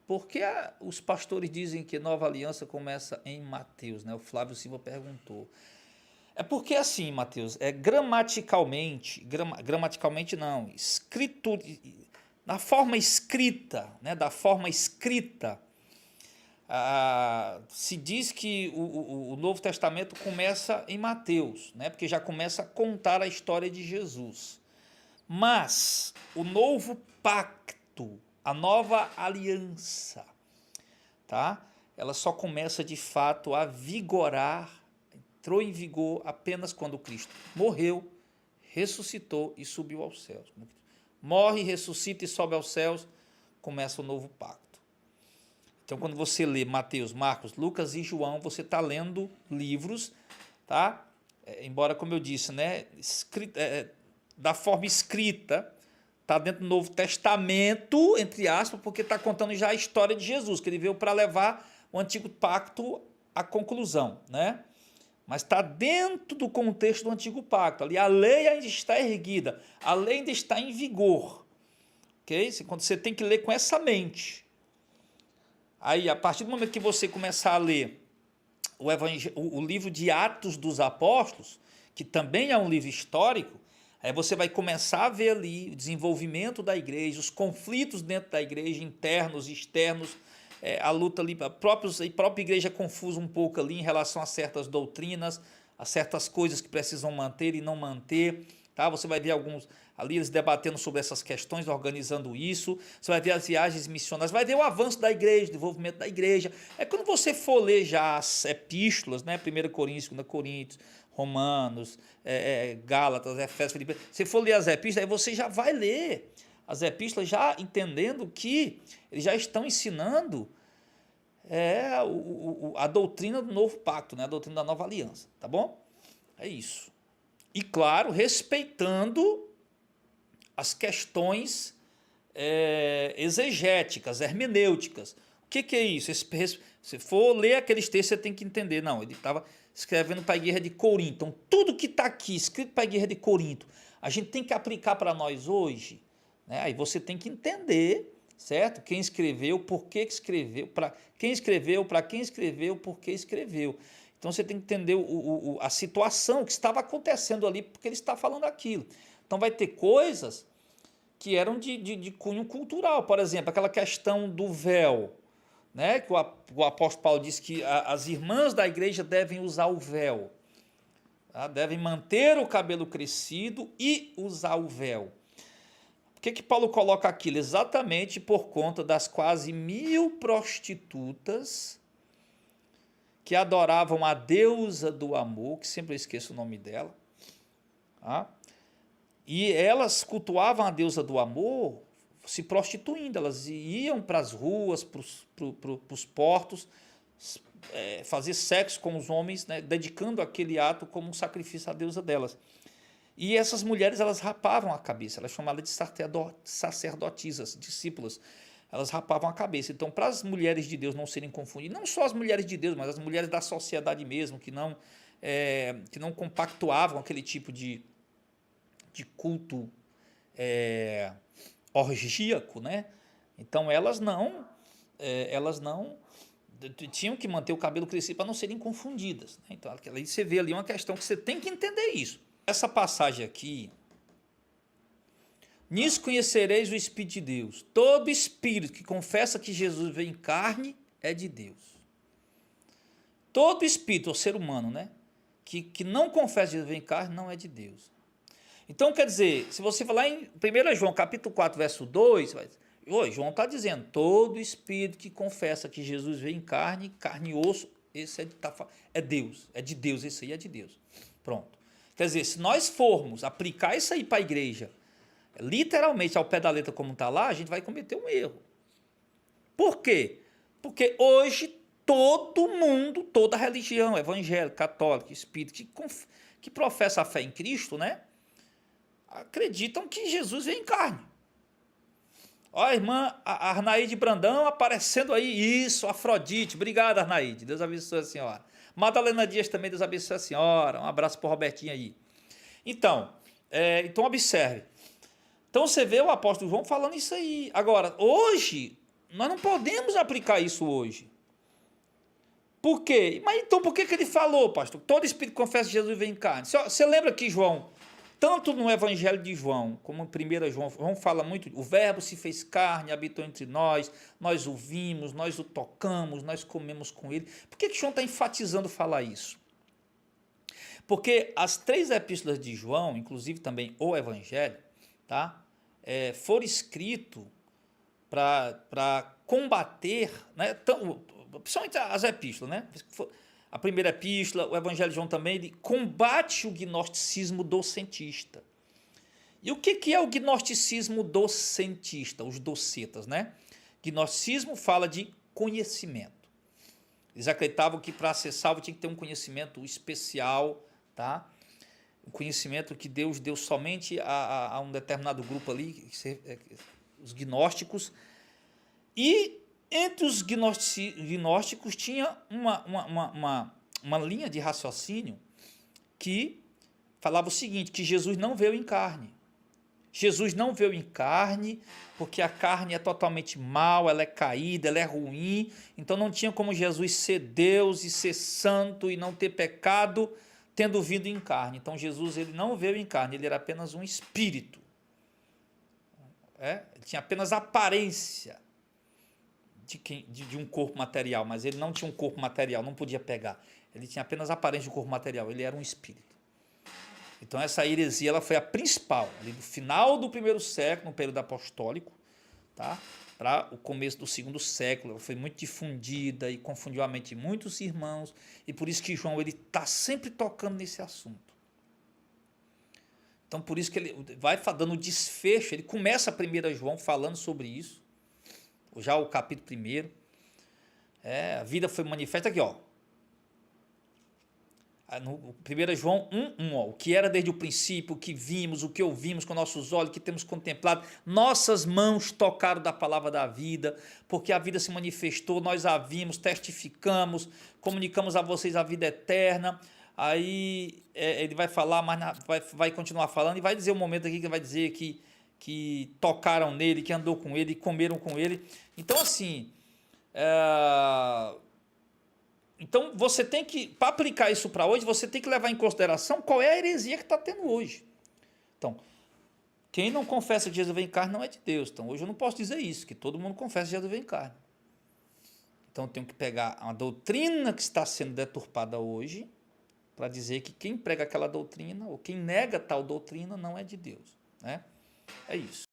por que os pastores dizem que nova aliança começa em Mateus, né? O Flávio Silva perguntou. É porque assim, Mateus, gramaticalmente não, escrito, na forma escrita, né? Da forma escrita, se diz que o Novo Testamento começa em Mateus, né? Porque já começa a contar a história de Jesus. Mas o novo pacto, a nova aliança, tá? Ela só começa de fato a vigorar, entrou em vigor apenas quando Cristo morreu, ressuscitou e subiu aos céus. Morre, ressuscita e sobe aos céus, começa o novo pacto. Então, quando você lê Mateus, Marcos, Lucas e João, você está lendo livros, tá? Embora, como eu disse, né, da forma escrita, está dentro do Novo Testamento, entre aspas, porque está contando já a história de Jesus, que ele veio para levar o antigo pacto à conclusão, né? Mas está dentro do contexto do antigo pacto. Ali a lei ainda está erguida, a lei ainda está em vigor. Ok? Quando você tem que ler com essa mente. Aí, a partir do momento que você começar a ler o livro de Atos dos Apóstolos, que também é um livro histórico, aí você vai começar a ver ali o desenvolvimento da igreja, os conflitos dentro da igreja, internos e externos, a luta ali, a própria igreja confusa um pouco ali em relação a certas doutrinas, a certas coisas que precisam manter e não manter, tá? Você vai ver alguns ali eles debatendo sobre essas questões, organizando isso, você vai ver as viagens missionárias, vai ver o avanço da igreja, o desenvolvimento da igreja. É quando você for ler já as epístolas, né? 1 Coríntios, 2 Coríntios, Romanos, Gálatas, Efésios, Filipenses, se for ler as epístolas, aí você já vai ler as epístolas já entendendo que eles já estão ensinando a doutrina do novo pacto, né? A doutrina da nova aliança, tá bom? É isso. E claro, respeitando as questões exegéticas, hermenêuticas. O que é isso? Se for ler aqueles textos, você tem que entender. Não, ele estava escrevendo para a igreja de Corinto. Então, tudo que está aqui escrito para a igreja de Corinto, a gente tem que aplicar para nós hoje, né? Aí você tem que entender, certo? Quem escreveu, por que escreveu, para quem escreveu, por que escreveu. Então você tem que entender a situação que estava acontecendo ali, porque ele está falando aquilo. Então vai ter coisas que eram de cunho cultural, por exemplo, aquela questão do véu, né? Que o apóstolo Paulo diz que as irmãs da igreja devem usar o véu, tá? Devem manter o cabelo crescido e usar o véu. Por que Paulo coloca aquilo? Exatamente por conta das quase 1000 prostitutas que adoravam a deusa do amor, que sempre eu esqueço o nome dela, tá? E elas cultuavam a deusa do amor se prostituindo, elas iam para as ruas, para os portos, fazer sexo com os homens, né, dedicando aquele ato como um sacrifício à deusa delas. E essas mulheres, elas rapavam a cabeça, elas chamavam de sacerdotisas, discípulas, elas rapavam a cabeça. Então, para as mulheres de Deus não serem confundidas, não só as mulheres de Deus, mas as mulheres da sociedade mesmo, que não compactuavam aquele tipo de culto orgíaco, né? Então elas não tinham que manter o cabelo crescido para não serem confundidas, né? Então aí você vê ali uma questão que você tem que entender isso. Essa passagem aqui: nisso conhecereis o Espírito de Deus. Todo espírito que confessa que Jesus veio em carne é de Deus. Todo espírito, ou ser humano, né? Que não confessa que Jesus veio em carne, não é de Deus. Então, quer dizer, se você falar em 1 João capítulo 4, verso 2, João está dizendo, todo espírito que confessa que Jesus veio em carne e osso, esse é Deus, é de Deus, esse aí é de Deus. Pronto. Quer dizer, se nós formos aplicar isso aí para a igreja, literalmente ao pé da letra como está lá, a gente vai cometer um erro. Por quê? Porque hoje todo mundo, toda religião, evangélica, católica, espírita, que professa a fé em Cristo, né? Acreditam que Jesus veio em carne. Ó, a irmã Arnaíde Brandão aparecendo aí, isso, Afrodite, obrigado, Arnaíde, Deus abençoe a senhora. Madalena Dias também, Deus abençoe a senhora, um abraço para o Robertinho aí. Então observe. Então você vê o apóstolo João falando isso aí. Agora, hoje, nós não podemos aplicar isso hoje. Por quê? Mas então por que ele falou, pastor? Todo espírito confessa que Jesus vem em carne. Você lembra que João, tanto no Evangelho de João, como em 1 João, João fala muito, o verbo se fez carne, habitou entre nós o vimos, nós o tocamos, nós comemos com ele. Por que João está enfatizando falar isso? Porque as 3 epístolas de João, inclusive também o Evangelho, tá? Foram escritos para combater, né? Principalmente as epístolas, né? A primeira epístola, o Evangelho de João também, ele combate o gnosticismo docentista. E o que é o gnosticismo docentista? Os docetas, né? Gnosticismo fala de conhecimento. Eles acreditavam que para ser salvo tinha que ter um conhecimento especial, tá? Um conhecimento que Deus deu somente a um determinado grupo ali, os gnósticos. E entre os gnósticos tinha uma linha de raciocínio que falava o seguinte, que Jesus não veio em carne. Jesus não veio em carne porque a carne é totalmente mal, ela é caída, ela é ruim, então não tinha como Jesus ser Deus e ser santo e não ter pecado tendo vindo em carne. Então Jesus ele não veio em carne, ele era apenas um espírito. Ele tinha apenas aparência de um corpo material, mas ele não tinha um corpo material, não podia pegar. Ele tinha apenas a aparência de um corpo material, ele era um espírito. Então essa heresia ela foi a principal, ali do final do 1º século, no período apostólico, tá? Para o começo do 2º século, ela foi muito difundida e confundiu a mente de muitos irmãos, e por isso que João ele está sempre tocando nesse assunto. Então por isso que ele vai dando desfecho, ele começa a 1 João falando sobre isso, já o capítulo 1, a vida foi manifesta aqui, ó. No 1 João 1:1, ó, o que era desde o princípio, o que vimos, o que ouvimos com nossos olhos, o que temos contemplado, nossas mãos tocaram da palavra da vida, porque a vida se manifestou, nós a vimos, testificamos, comunicamos a vocês a vida eterna. Aí ele vai falar, mas vai continuar falando e vai dizer um momento aqui que vai dizer que tocaram nele, que andou com ele, comeram com ele. Então assim, então você tem que, para aplicar isso para hoje, você tem que levar em consideração qual é a heresia que está tendo hoje. Então, quem não confessa que Jesus veio em carne não é de Deus. Então hoje eu não posso dizer isso, que todo mundo confessa que Jesus veio em carne. Então eu tenho que pegar uma doutrina que está sendo deturpada hoje, para dizer que quem prega aquela doutrina, ou quem nega tal doutrina, não é de Deus, né? É isso.